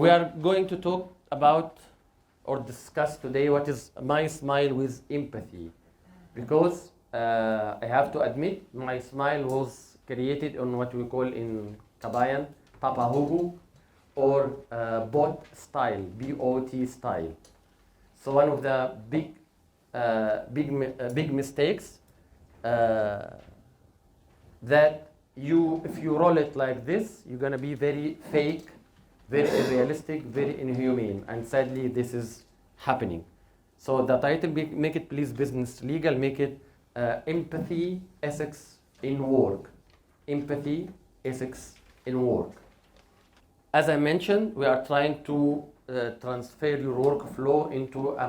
We are going to talk about or discuss today what is my smile with empathy. Because I have to admit, my smile was created on what we call in Kabayan, Tahoun, or bot style, B-O-T style. So one of the big mistakes that if you roll it like this, you're gonna be very fake, very unrealistic, very inhumane, and sadly this is happening. So the title, make it please business legal, make it empathy, ethics in work. Empathy, ethics in work. As I mentioned, we are trying to transfer your workflow into a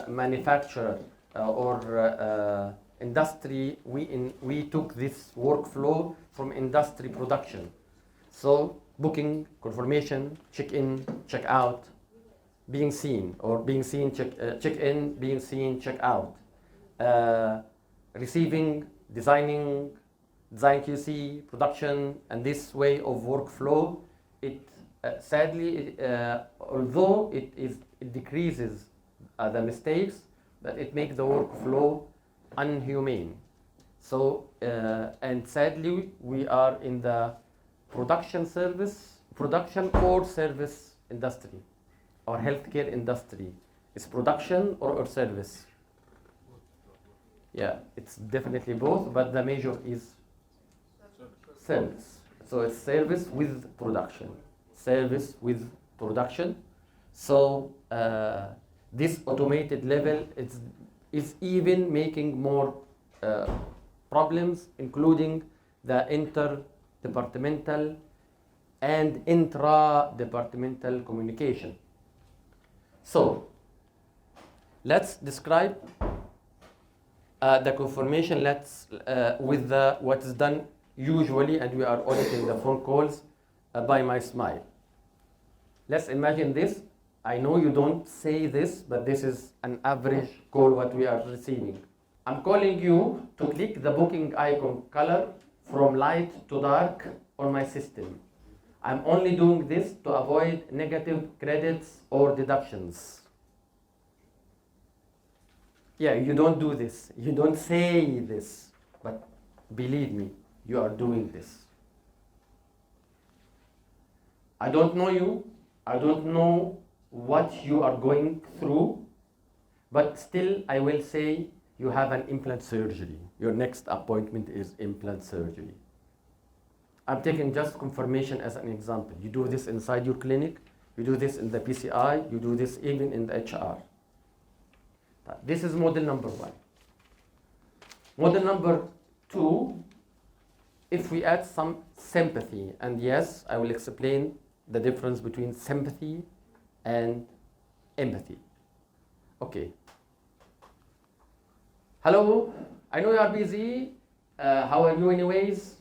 manufacturer or industry. We took this workflow from industry production. So booking, confirmation, check-in, check-out, being seen, or being seen, check-in, being seen, check-out, receiving, designing, design QC, production, and this way of workflow, it sadly, although it decreases the mistakes, but it makes the workflow unhumane. So, and sadly, we are in the production or service industry, or healthcare industry. Is production or service? Yeah, it's definitely both, but the major is service. So it's service with production. Service with production. So this automated level is even making more problems, including the interdepartmental and intra-departmental communication. So let's describe the confirmation. With what is done usually, and we are auditing the phone calls by my smile. Let's imagine this. I know you don't say this, but this is an average call what we are receiving. I'm calling you to click the booking icon color from light to dark on my system. I'm only doing this to avoid negative credits or deductions. Yeah, you don't do this. You don't say this, but believe me, you are doing this. I don't know you. I don't know what you are going through, but still I will say you have an implant surgery. Your next appointment is implant surgery. I'm taking just confirmation as an example. You do this inside your clinic, you do this in the PCI, you do this even in the HR. This is model number one. Model number two, if we add some sympathy, and yes, I will explain the difference between sympathy and empathy. Okay. Hello, I know you are busy. How are you anyways?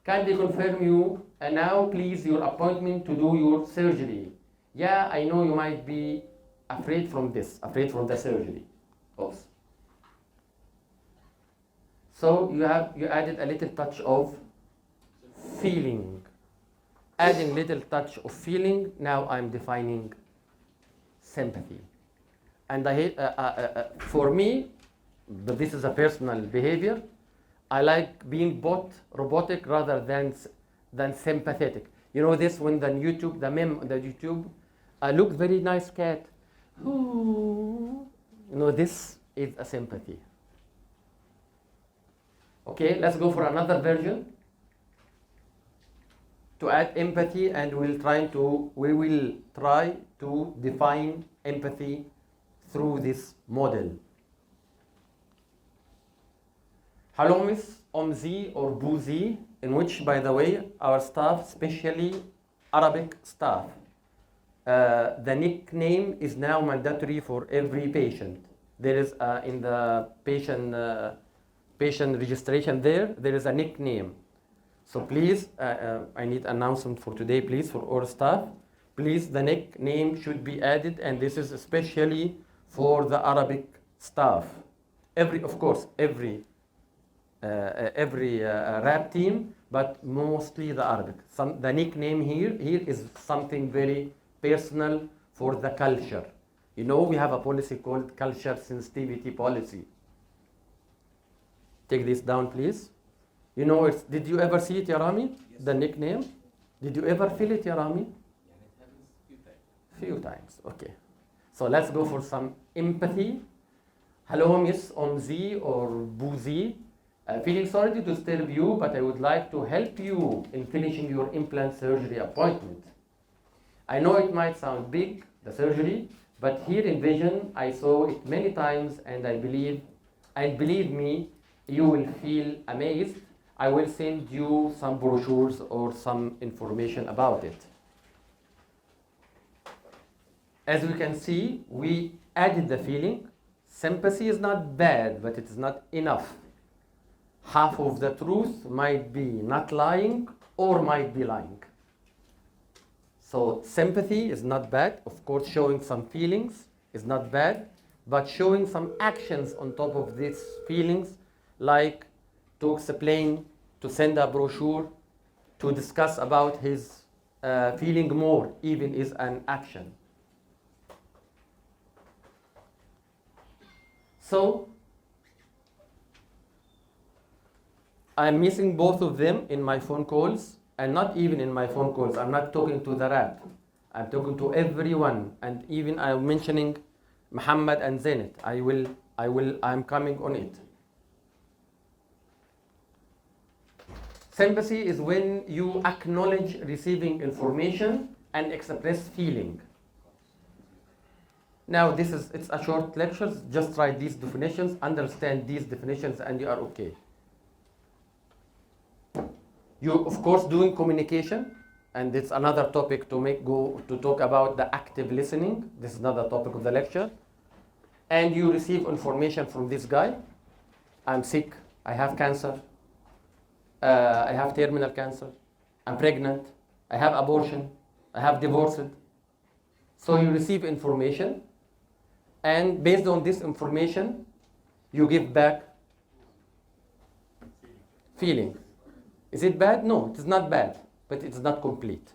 Kindly confirm you now please your appointment to do your surgery. Yeah, I know you might be afraid from the surgery also. So you added a little touch of feeling. Adding little touch of feeling, now I'm defining sympathy. And for me, but this is a personal behavior, I like being robotic rather than sympathetic. You know this when the YouTube, look, very nice cat. Ooh. You know, this is a sympathy. Okay, let's go for another version to add empathy, and we will try to define empathy through this model. Hello, Miss Omzi or Bouzi, in which, by the way, our staff, especially Arabic staff, the nickname is now mandatory for every patient. There is in the patient registration there is a nickname. So please, I need announcement for today, please, for all staff. Please, the nickname should be added, and this is especially for the Arabic staff. Every rap team, but mostly the Arabic. The nickname here is something very personal for the culture. You know, we have a policy called culture sensitivity policy. Take this down, please. You know, did you ever see it, Yarami? Yes. The nickname? Did you ever feel it, Yarami? Yeah, it happens few times, okay. So let's go for some empathy. Hello, Miss Omzi or Buzi. Feeling sorry to disturb you, but I would like to help you in finishing your implant surgery appointment. I know it might sound big, the surgery, but here in vision, I saw it many times, and believe me, you will feel amazed. I will send you some brochures or some information about it. As we can see, we added the feeling. Sympathy is not bad, but it is not enough. Half of the truth might be not lying or might be lying. So sympathy is not bad. Of course, showing some feelings is not bad, but showing some actions on top of these feelings, like to explain, to send a brochure, to discuss about his feeling more, even is an action. So I'm missing both of them in my phone calls, and not even in my phone calls. I'm not talking to the rep. I'm talking to everyone, and even I'm mentioning Muhammad and Zenit. I'm coming on it. Sympathy is when you acknowledge receiving information and express feeling. Now it's a short lecture, just write these definitions, understand these definitions, and you are okay. You, of course, doing communication, and it's another topic to talk about the active listening. This is another topic of the lecture. And you receive information from this guy. I'm sick, I have cancer, I have terminal cancer, I'm pregnant, I have abortion, I have divorced. So you receive information, and based on this information, you give back feeling. Is it bad? No, it is not bad, but it is not complete.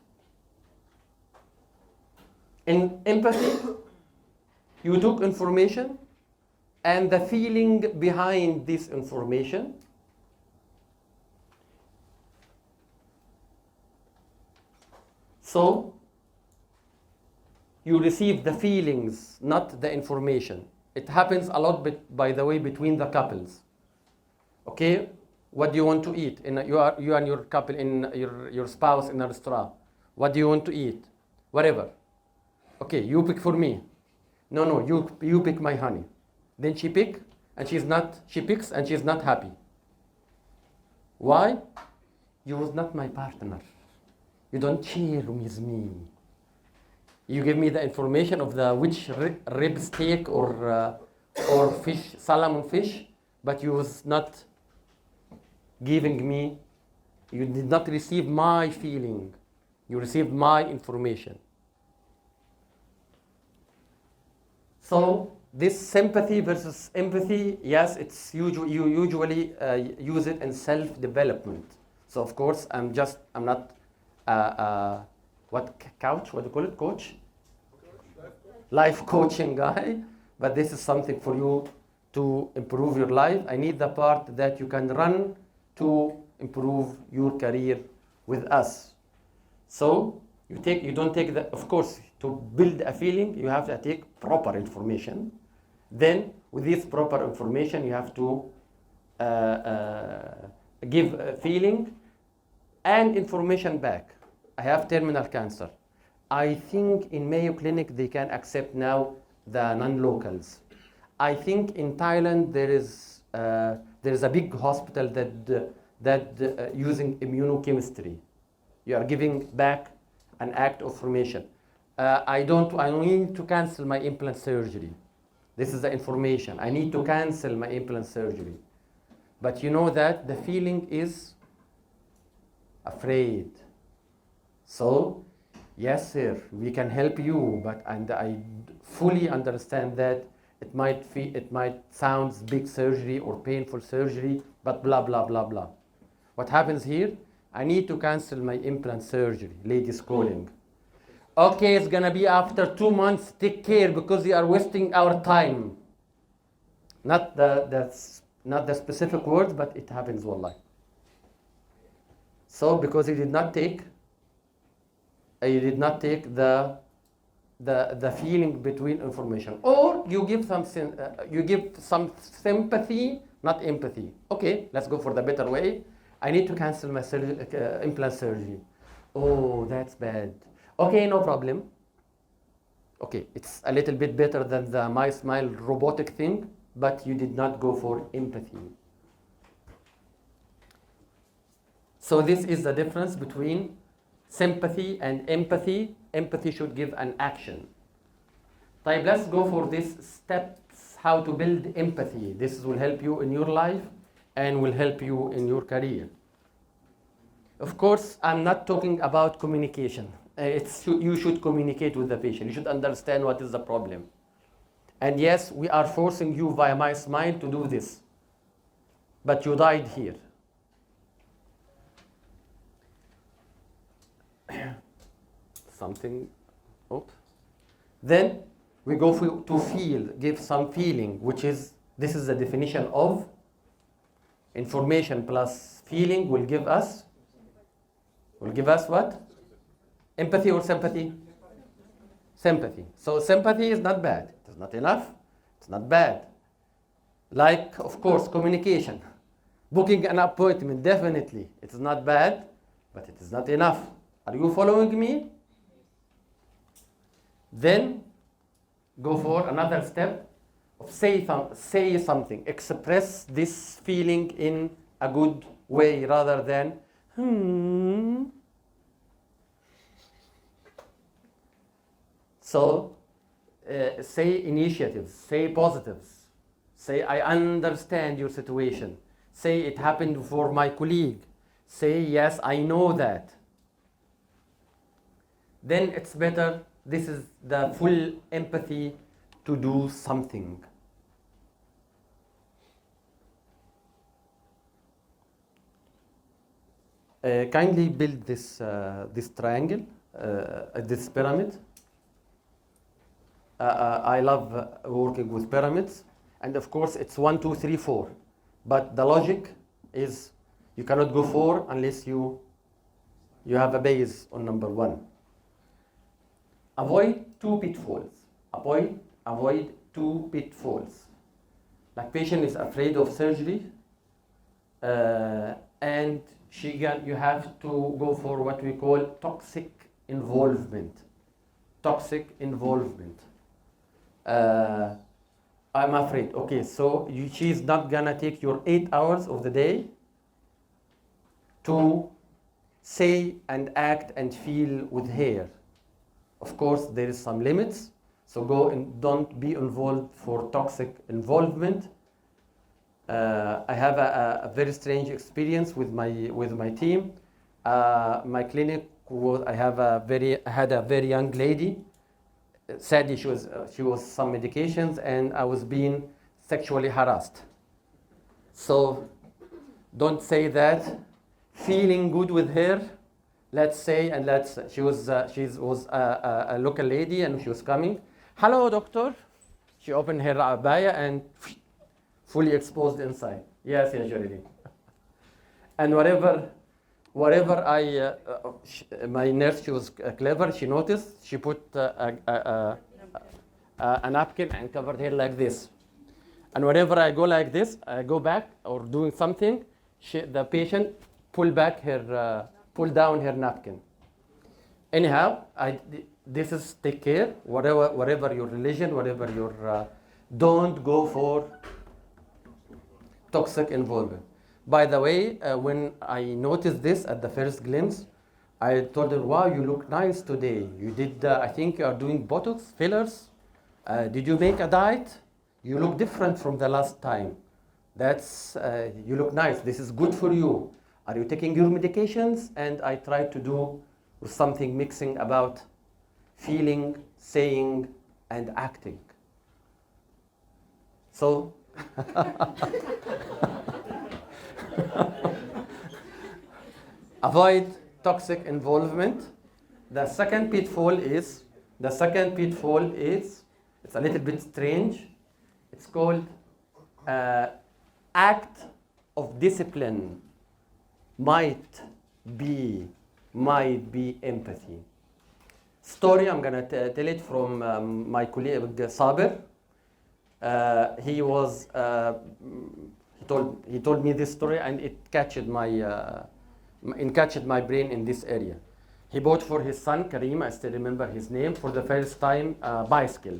In empathy, you took information and the feeling behind this information. So, you receive the feelings, not the information. It happens a lot, by the way, between the couples. Okay? What do you want to eat? You and your couple, in your spouse in a restaurant. What do you want to eat? Whatever. Okay, you pick for me. No, you pick my honey. Then she picks and she's not happy. Why? You was not my partner. You don't share with me. You give me the information of which rib steak or fish, salmon fish, but you was not giving me, you did not receive my feeling. You received my information. So this sympathy versus empathy, yes, you usually use it in self-development. So of course, I'm not what do you call it, coach? Life coaching guy, but this is something for you to improve your life. I need the part that you can run to improve your career with us. So you don't take of course, to build a feeling, you have to take proper information. Then with this proper information, you have to give a feeling and information back. I have terminal cancer. I think in Mayo Clinic they can accept now the non-locals. I think in Thailand there is a big hospital that using immunochemistry. You are giving back an act of formation. I don't need to cancel my implant surgery. This is the information. I need to cancel my implant surgery. But you know that the feeling is afraid. So, yes, sir, we can help you, but I fully understand that it might sound big surgery or painful surgery, but blah, blah, blah, blah. What happens here? I need to cancel my implant surgery. Ladies calling. Okay, it's gonna be after 2 months. Take care because you are wasting our time. Not not the specific words, but it happens wallahi. So because you did not take the feeling between information, or you give you give some sympathy, not empathy. Okay, let's go for the better way. I need to cancel my implant surgery. Oh, that's bad. Okay, no problem. Okay, it's a little bit better than the my smile robotic thing, but you did not go for empathy. So this is the difference between sympathy and empathy. Empathy should give an action. طيب, let's go for these steps how to build empathy. This will help you in your life and will help you in your career. Of course, I'm not talking about communication. You should communicate with the patient. You should understand what is the problem. And yes, we are forcing you via my smile to do this. But you died here. Something. Oops. Then we go to feel, give some feeling, which is, this is the definition of information plus feeling will give us what? Empathy or sympathy? Sympathy. So sympathy is not bad. It is not enough. It's not bad. Like, of course, communication. Booking an appointment, definitely. It is not bad, but it is not enough. Are you following me? Then go for another step of say something. Express this feeling in a good way rather than So say initiatives, say positives, say I understand your situation, say it happened for my colleague, say yes, I know that. Then it's better, this is the full empathy, to do something. Kindly build this triangle, this pyramid. I love working with pyramids, and of course it's 1, 2, 3, 4. But the logic is you cannot go 4 unless you have a base on number 1. Avoid 2 pitfalls. Avoid 2 pitfalls. Like patient is afraid of surgery, and you have to go for what we call toxic involvement. Toxic involvement. I'm afraid. Okay, so she's not gonna take your 8 hours of the day to say and act and feel with her. Of course, there is some limits. So go and don't be involved for toxic involvement. I have a very strange experience with my team. My clinic I had a very young lady. Sadly, she was some medications, and I was being sexually harassed. So don't say that. Feeling good with her, let's say, and she was a local lady, and she was coming. Hello, doctor. She opened her abaya and fully exposed inside. Yes, Jaridi. And whatever my nurse, she was clever. She noticed. She put a napkin and covered her like this. And whenever I go like this, I go back or doing something, the patient pull down her napkin. Anyhow, this is take care. Whatever your religion, whatever your, don't go for toxic involvement. By the way, when I noticed this at the first glimpse, I told her, wow, you look nice today. You did, I think you are doing Botox, fillers. Did you make a diet? You look different from the last time. You look nice. This is good for you. Are you taking your medications? And I tried to do something mixing about feeling, saying, and acting. So, avoid toxic involvement. The second pitfall is, it's a little bit strange. It's called act of discipline might be empathy. Story, I'm gonna tell it from my colleague Saber. He told me this story, and it catched my brain in this area. He bought for his son Karim, I still remember his name, for the first time a bicycle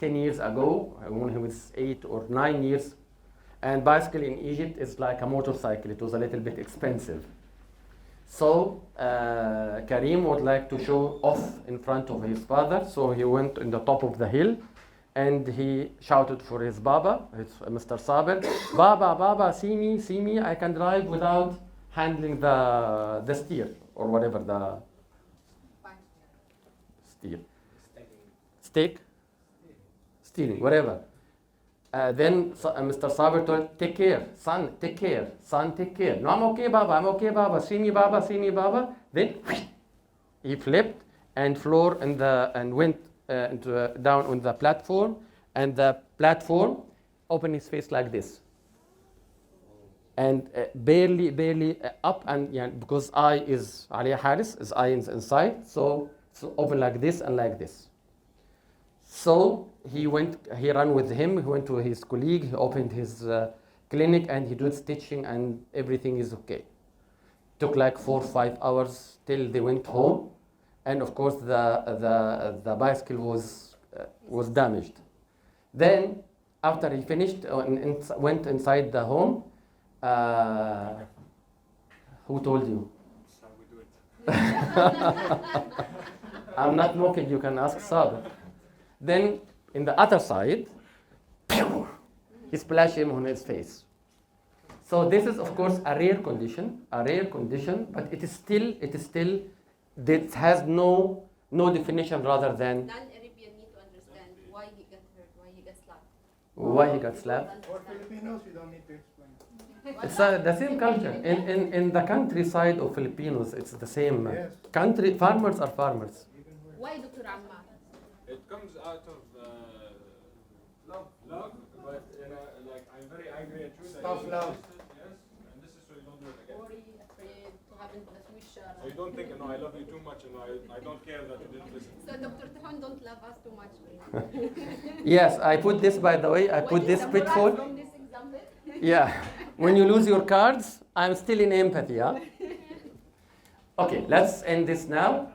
10 years ago when he was 8 or 9 years. And bicycle in Egypt is like a motorcycle. It was a little bit expensive. So Karim would like to show off in front of his father. So he went in the top of the hill and he shouted for his Baba, Mr. Saber, Baba, see me, I can drive without handling the steer or whatever the steer. Steak? Steering, whatever. Then Mr. Saber told, take care, son, take care. No, I'm okay, Baba, see me, Baba. Then he flipped and went down on the platform, and the platform opened his face like this. And barely up, and because eye is Aliyah Harris, his eye is inside, so open like this and like this. So he ran with him, he went to his colleague, he opened his clinic, and he did stitching, and everything is okay. Took like 4 or 5 hours till they went home, and of course the bicycle was damaged. Then after he finished went inside the home. Who told you? So we do it. I'm not mocking, you can ask Saber. Then in the other side, he splashed him on his face. So this is of course a rare condition, but it is still, this has no definition rather than non-Arabian need to understand why he got hurt, why he got slapped. why he got slapped. For Filipinos, you don't need to explain. It's the same culture. In the countryside of Filipinos, it's the same. Yes. Country farmers are farmers. Why Dr. Ammar? It comes out of love, but like I'm very angry at you. that Tough you love. insisted, yes, and this is so you don't do it again. Worry, afraid to have in the future. So you don't think, no, I love you too much, and I don't care that you didn't listen. So Dr. Tahoun don't love us too much. Yes, I put this, by the way, I put this pitfall. From this example? Yeah, when you lose your cards, I'm still in empathy. Huh? Okay, let's end this now.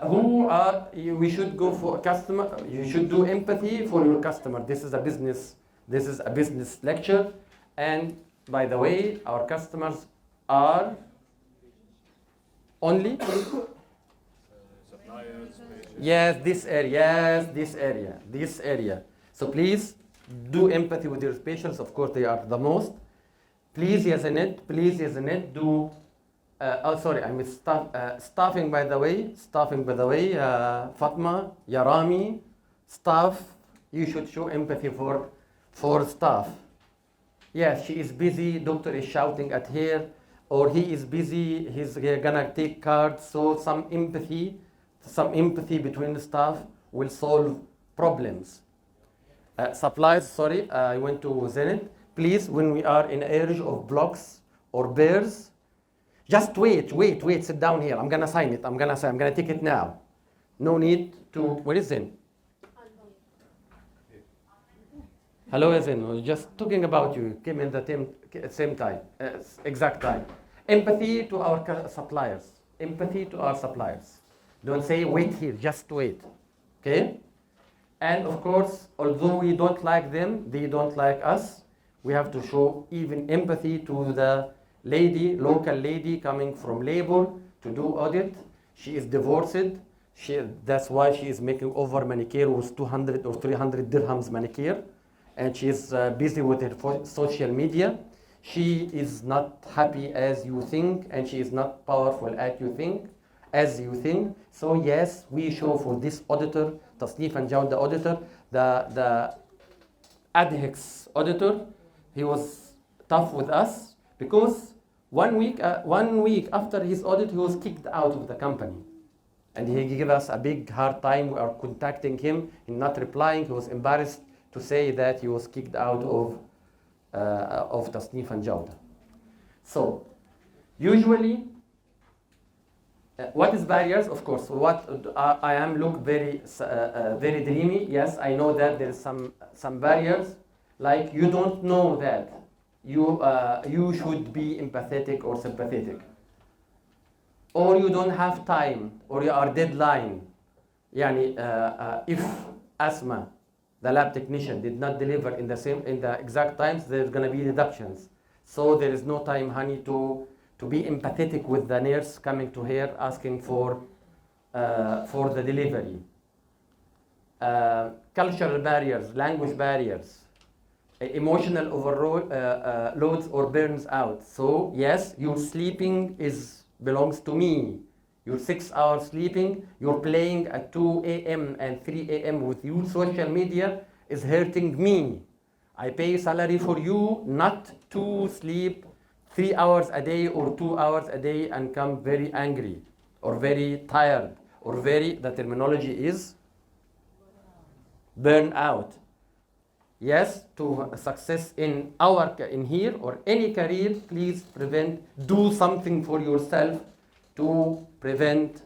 We should go for a customer. You should do empathy for your customer. This is a business lecture. And by the way, our customers are only Suppliers, patients. this area. So please do empathy with your patients. Of course, they are the most. Please, Yazanet, do. I missed staffing, by the way, Fatma, Yarami, staff, you should show empathy for staff. Yes, she is busy, doctor is shouting at her, or he is busy, he's gonna take cards, so some empathy between the staff will solve problems. Supplies, I went to Zenit. Please, when we are in urge of blocks or bears, just wait, sit down here. I'm gonna sign it. I'm gonna take it now. No need to. Where is Zen? Hello, Zen. We're just talking about you. Came in the same time, exact time. Empathy to our suppliers. Don't say wait here. Just wait. Okay. And of course, although we don't like them, they don't like us. We have to show even empathy to the local lady coming from labor to do audit. She is divorced. That's why she is making over manicure with 200 or 300 dirhams manicure. And she is busy with her social media. She is not happy as you think, and she is not powerful as you think. So yes, we show for this auditor, Tasnif and Jawda auditor, the ADHEX auditor, he was tough with us because 1 week after his audit, he was kicked out of the company. And he gave us a big hard time. We are contacting him, he's not replying. He was embarrassed to say that he was kicked out of تصنيف and Jawda. So, usually, what is barriers? Of course, what I am look very very dreamy. Yes, I know that there is some barriers, like you don't know that you should be empathetic or sympathetic, or you don't have time, or you are deadline. Yani, if Asma, the lab technician, did not deliver in the exact times, there's gonna be deductions. So there is no time, honey, to be empathetic with the nurse coming to her asking for the delivery. Cultural barriers, language barriers, emotional overloads or burns out. So yes, your sleeping belongs to me. Your 6 hours sleeping, you're playing at 2 a.m. and 3 a.m. with you, social media is hurting me. I pay salary for you not to sleep 3 hours a day or 2 hours a day and come very angry or very tired or the terminology is burn out. Yes, to success in here or any career, please do something for yourself to prevent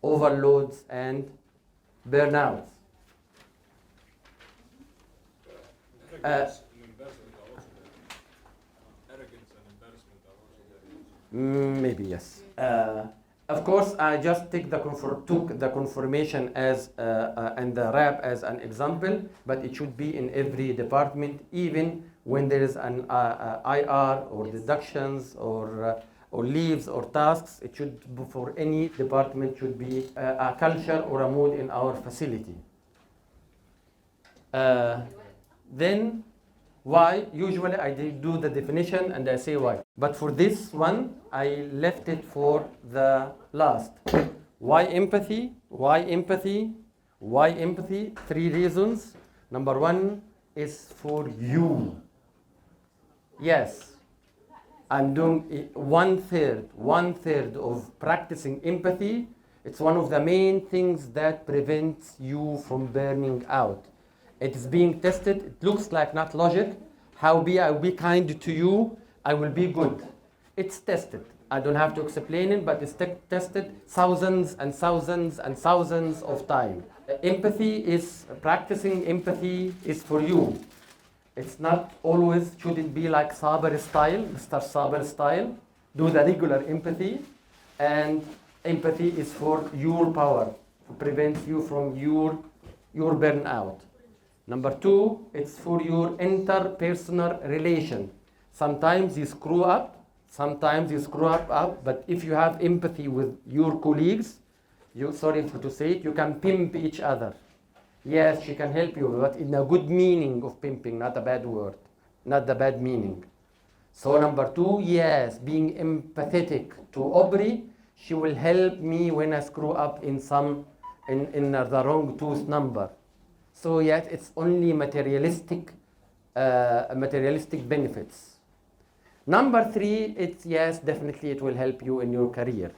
overloads and burnouts. Arrogance and embarrassment are also there. Arrogance and embarrassment are also there. Maybe yes. Of course, I just took the confirmation as and the RAP as an example, but it should be in every department, even when there is an IR or deductions or leaves or tasks. It should, for any department, should be a culture or a mood in our facility. Then, why? Usually I do the definition and I say why. But for this one, I left it for the last. Why empathy? Why empathy? Why empathy? 3 reasons. Number 1 is for you. Yes, I'm doing 1/3 of practicing empathy. It's one of the main things that prevents you from burning out. It is being tested. It looks like not logic. I will be kind to you. I will be good. It's tested. I don't have to explain it, but it's tested thousands and thousands and thousands of times. Practicing empathy is for you. It's not always, shouldn't be like Saber style, Mr. Saber style. Do the regular empathy. And empathy is for your power, to prevent you from your burnout. Number 2, it's for your interpersonal relation. Sometimes you screw up, but if you have empathy with your colleagues, sorry to say it, you can pimp each other. Yes, she can help you, but in a good meaning of pimping, not a bad word, not the bad meaning. So number 2, yes, being empathetic to Aubrey, she will help me when I screw up in the wrong tooth number. So yes, it's only materialistic benefits. Number 3, it's yes, definitely it will help you in your career.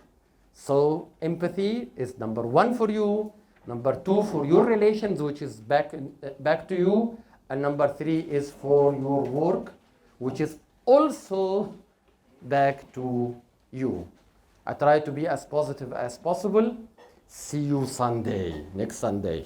So empathy is number 1 for you, number 2 for your relations, which is back to you, and number 3 is for your work, which is also back to you. I try to be as positive as possible. See you next Sunday.